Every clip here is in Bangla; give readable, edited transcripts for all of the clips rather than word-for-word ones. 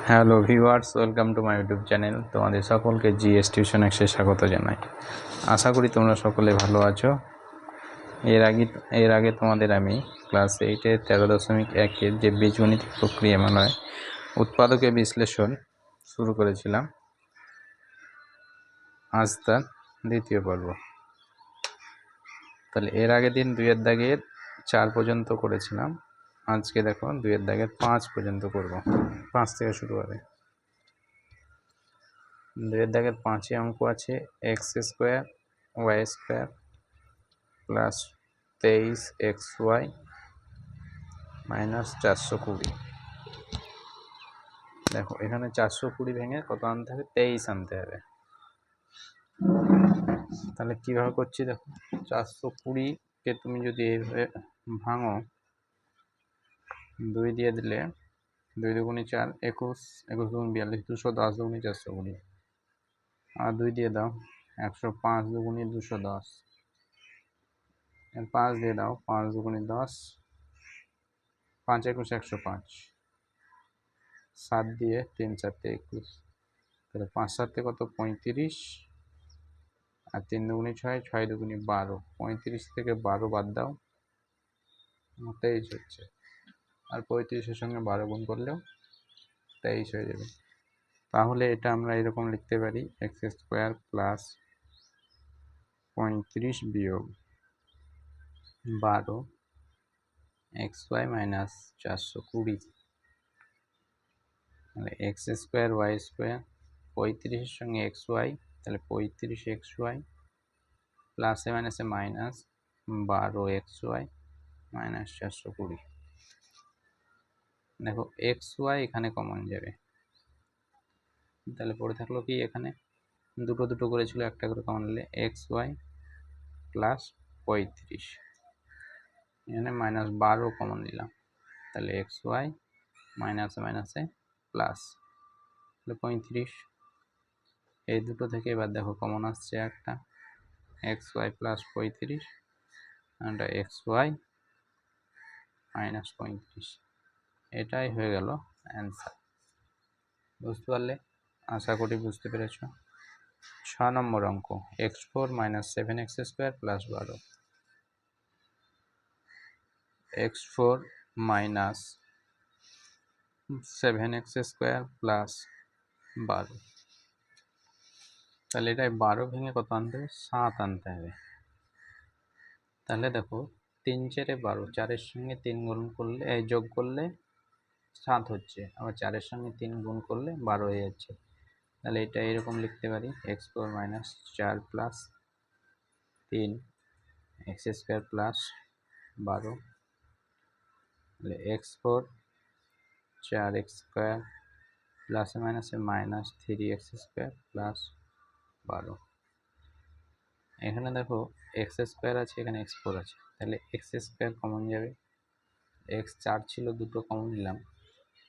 Hello viewers, welcome to my YouTube channel. তোমাদের সকলকে জিএস টিউশন এক্সে স্বাগত জানাই। আশা করি তোমরা সকলে ভালো আছো। এর আগে তোমাদের আমি ক্লাস 8-এর 13.1-এর যে বীজগণিতিক প্রক্রিয়া মানে উৎপাদকের বিশ্লেষণ শুরু করেছিলাম। আজ তার দ্বিতীয় পর্ব। তাহলে এর আগের দিন 2-এর দাগের 4 পর্যন্ত করেছিলাম। আজকে দেখো 2-এর দাগের 5 পর্যন্ত করব। 5 থেকে শুরু হবে। 2-এর দাগের 5-এ অঙ্ক আছে x² y² plus 23xy minus 420। দেখো এখানে 420 ভেঙে কত আনতে হবে? 23 আনতে হবে। তাহলে কিভাবে করছি দেখো, 420কে তুমি যদি এইভাবে ভাঙো, 2 দিয়ে দিলে 2 দুগুণে 4, 21, 21 দুগুণ 42, 210 দুগুণে 420, আর 2 দিয়ে দাও 105 দুগুণে 210, 5 দিয়ে দাও 5 দুগুণে 10, 5 21 105, 7 দিয়ে 3 4 21, তাহলে 5 7 কত? 35, আর 3 দুগুণে 6, 6 দুগুণে 12, 35 থেকে 12 বাদ দাও 23 হচ্ছে, আর 35-এর সঙ্গে 12 গুণ করলেও 23 হয়ে যাবে। তাহলে এটা আমরা এরকম লিখতে পারি x² প্লাস 35 বিয়োগ 12 xy মাইনাস 420, তাহলে x² y² 35-এর সঙ্গে xy, তাহলে 35xy প্লাসে মাইনাসে মাইনাস 12xy মাইনাস 420। দেখো xy এখানে কমন যাবে, তাহলে পড়ে থাকলো কি? এখানে দুটো দুটো করেছিল, একটা করে কমন নিলে xy প্লাস 35, এখানে মাইনাস 12 কমন নিলাম, তাহলে xy মাইনাসে মাইনাসে প্লাস, তাহলে 35। এই দুটো থেকে এবার দেখো কমন আসছে একটা, xy প্লাস 35, আর xy মাইনাস 35। এটাই হয়ে গেল অ্যান্সার। বুঝতে পারলে? আশা করি বুঝতে পেরেছ। 6 নম্বর অঙ্ক x4 minus 7x² plus 12, x4 minus 7x² plus 12, তাহলে এটাই 12 ভেঙে কত আনতে হবে? 7 আনতে হবে। তাহলে দেখো 3 4 12, 4-এর সঙ্গে 3 গুণ করলে যোগ করলে 7 হচ্ছে, আবার 4-এর সঙ্গে 3 গুণ করলে 12 হয়ে যাচ্ছে। তাহলে এটা এরকম লিখতে পারি x4 minus 4 plus 3 x² plus 12, তাহলে x4 4x² প্লাসে মাইনাসে মাইনাস 3x² প্লাস 12। এখানে দেখো x² আছে, এখানে x4 আছে, তাহলে x² কমন যাবে, x 4 ছিল, দুটো কমন নিলাম,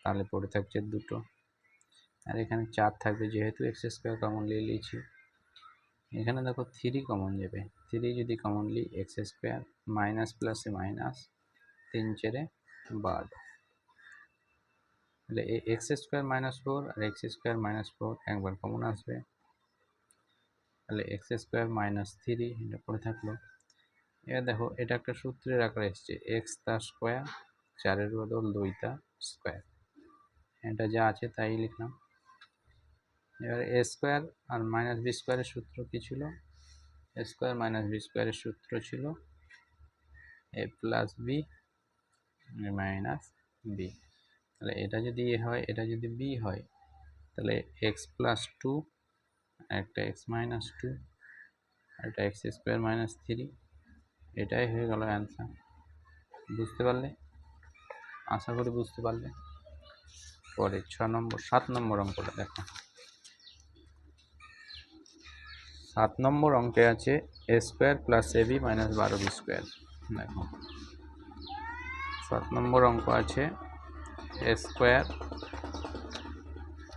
তাহলে পড়ে থাকছে দুটো, আর এখানে 4 থাকবে যেহেতু x² কমন নিয়েছি। এখানে দেখো 3 কমন যাবে, 3 যদি কমন নিই x² মাইনাস প্লাসে মাইনাস 3 4 12, তাহলে এই x² মাইনাস 4 আর x² মাইনাস 4 একবার কমন আসবে, তাহলে x² মাইনাস 3 এটা পড়ে থাকলো। এবার দেখো এটা একটা সূত্রের আকারে এসছে, x তার স্কোয়ার, 4-এর বদল 2 তা স্কোয়ার, এটা যা আছে তাই লিখলাম। এবার a² আর মাইনাস b² সূত্র কি ছিল? a² মাইনাস b² সূত্র ছিল a plus B minus B, তাহলে এটা যদি এ হয়, এটা যদি বি হয়, তাহলে x প্লাস 2, একটা x মাইনাস 2, আর এটা x² মাইনাস 3, এটাই হয়ে গেল অ্যান্সার। বুঝতে পারলে? আশা করি বুঝতে পারলে। পরে 7 নম্বর অঙ্কটা দেখো। 7 নম্বর অঙ্কে আছে a² plus ab minus 12b²। দেখো 7 নম্বর অঙ্ক আছে a²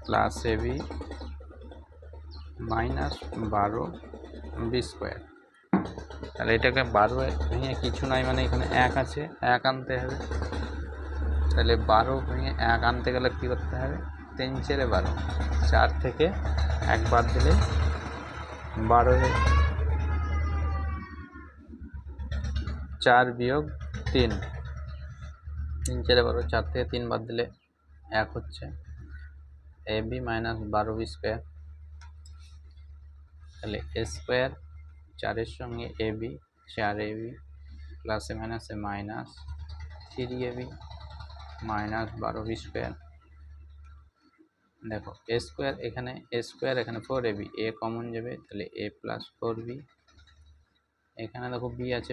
plus ab minus 12b², তাহলে এটাকে 12 ভেঙে কিছু নাই, মানে এখানে 1 আছে, 1 আনতে হবে। তাহলে 12 ভেঙে 1 আনতে গেলে কী করতে হবে? তিন চেরে 12, 4 থেকে 1 বাদ দিলে 12, 4 বিয়োগ 3, 3 চেরে 12, 4 থেকে 3 বাদ দিলে 1 হচ্ছে। AB মাইনাস 12B স্কোয়ার, তাহলে এ স্কোয়ার 4-এর সঙ্গে AB 4AB প্লাসে মাইনাসে minus 3AB minus 12B square. দেখো এ স্কোয়ার এখানে 4AB, এ কমন যাবে, তাহলে A প্লাস 4B। এখানে দেখো B আছে,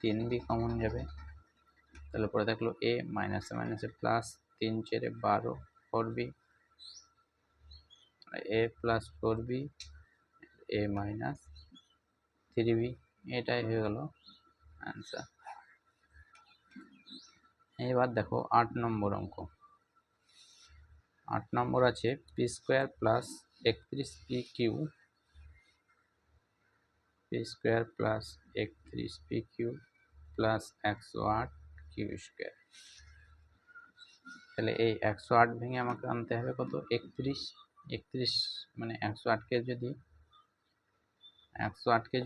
3B কমন যাবে, তাহলে পরে থাকলো A মাইনাসে মাইনাসে plus 3 চেরে 12 4B, A plus 4B, A minus 3B। এটাই হয়ে গেল অ্যান্সার। এবার দেখো 8 নম্বর অঙ্ক। 8 নম্বর আছে P square plus 31p Q, P square plus 31p Q plus 108 Q square. তাহলে এই 108 ভেঙে আমাকে আনতে হবে কত? 31 মানে 108কে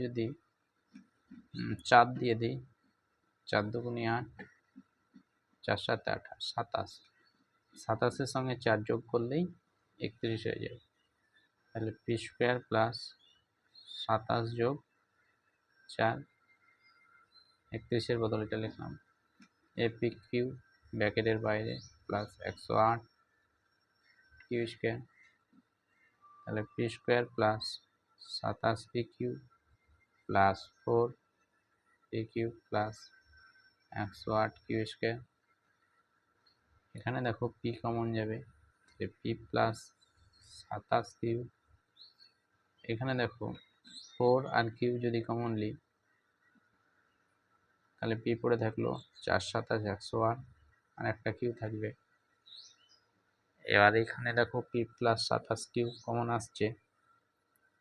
যদি 4 দিয়ে দিই, 4 দুগুণে 8, 4 7 8, 27, 27-এর সঙ্গে 4 যোগ করলেই 31 হয়ে যাবে। তাহলে পি স্কোয়ার প্লাস 27 যোগ 4, 31-এর বদলে এটা লিখলাম, এপি কিউ ব্র্যাকেটের বাইরে প্লাস 108 কিউ স্কোয়ার। তাহলে P square plus 27p Q plus 4p Q plus 108 Q square. এখানে দেখো পি কমন যাবে, পি প্লাস 27 কিউ, এখানে দেখো 4 আর কিউ যদি কমন নিই তাহলে পি পড়ে থাকলো 4 27 108 আর একটা কিউ থাকবে। এবার এখানে দেখো পি প্লাস 27 কিউ কমন আসছে,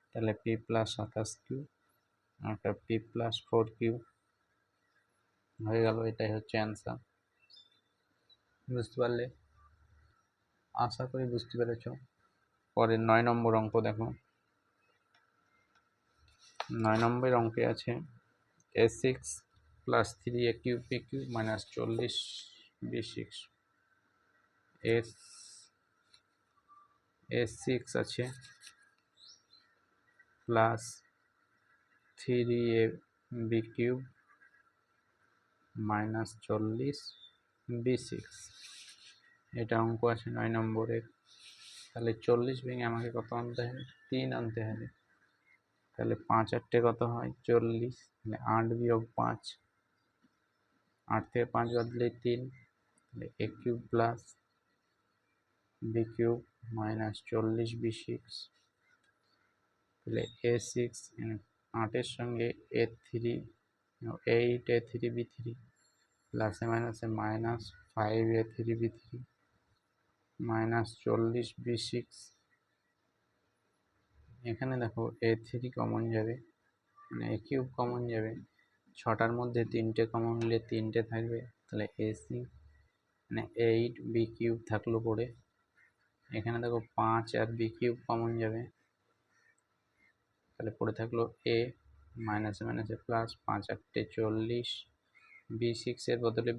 তাহলে P plus 27 Q R P plus 4 Q হয়ে গেল। এটাই হচ্ছে অ্যান্সার। বুঝতে পারলে? আশা করি বুঝতে পেরেছ। পরের 9 নম্বর অঙ্ক দেখো। 9 নম্বর অঙ্কে আছে a6 plus 3a cube P cube minus 40b6। a6 আছে plus 3ab cube minus 40b6, এটা অঙ্ক আছে 9 নম্বরের। তাহলে 40 ভেঙে আমাকে কত আনতে হবে? 3 আনতে হবে। তাহলে 5 8 কত হয়? 40, তাহলে 8 বিয়োগ 5, 8 থেকে 5 বাদ দিলে 3, তাহলে a cube plus b cube minus 40b6। তাহলে a6 8-এর সঙ্গে a3 8a3b3 প্লাসে মাইনাসে মাইনাস 5a3b3 মাইনাস 40b6। এখানে দেখো a3 কমন যাবে, মানে a কিউব কমন যাবে, 6টার মধ্যে 3টে কমন নিলে 3টে থাকবে, তাহলে ac মানে 8b কিউব থাকলো পড়ে। এখানে দেখো 5 আর b কিউব কমন যাবে, তাহলে পড়ে থাকলো a মাইনাসে মাইনাসে প্লাস 5 8 40, b6 এর বদলে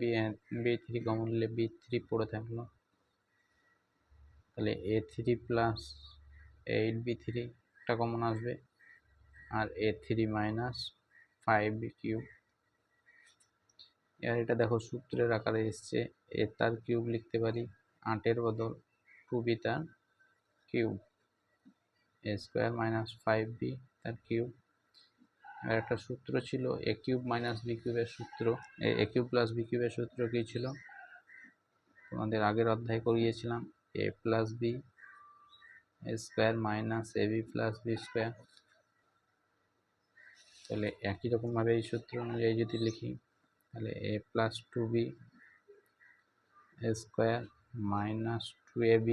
b3 কমন নিলে b3 পড়ে থাকলো, তাহলে a3 প্লাস 8b3 একটা কমন আসবে আর a3 মাইনাস 5b কিউব। এবার এটা দেখো সূত্রের আকারে এসছে, এ তার কিউব লিখতে পারি 8-এর বদল 2b তার কিউব, এ স্কোয়ার মাইনাস 5b তার কিউব। আর একটা সূত্র ছিল এ কিউব মাইনাস বি কিউবের সূত্র, এ কিউব প্লাস বি কিউবের সূত্র কী ছিল? তোমাদের আগের অধ্যায় করিয়েছিলাম, a plus b square minus a b plus b square. তাহলে একই রকমভাবে এই সূত্র অনুযায়ী যদি লিখি, তাহলে a plus 2b square minus 2ab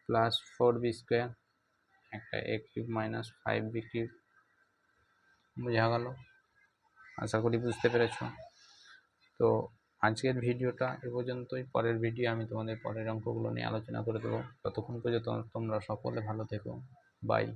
plus 4b square, একটা a cube minus 5b cube. বোঝা গেল? আশা করি বুঝতে পেরেছ। তো আজকের ভিডিওটা এ পর্যন্তই। পরের ভিডিও আমি তোমাদের পরের অঙ্কগুলো নিয়ে আলোচনা করে দেবো। ততক্ষণ পর্যন্ত তোমরা সকলে ভালো থেকো। বাই।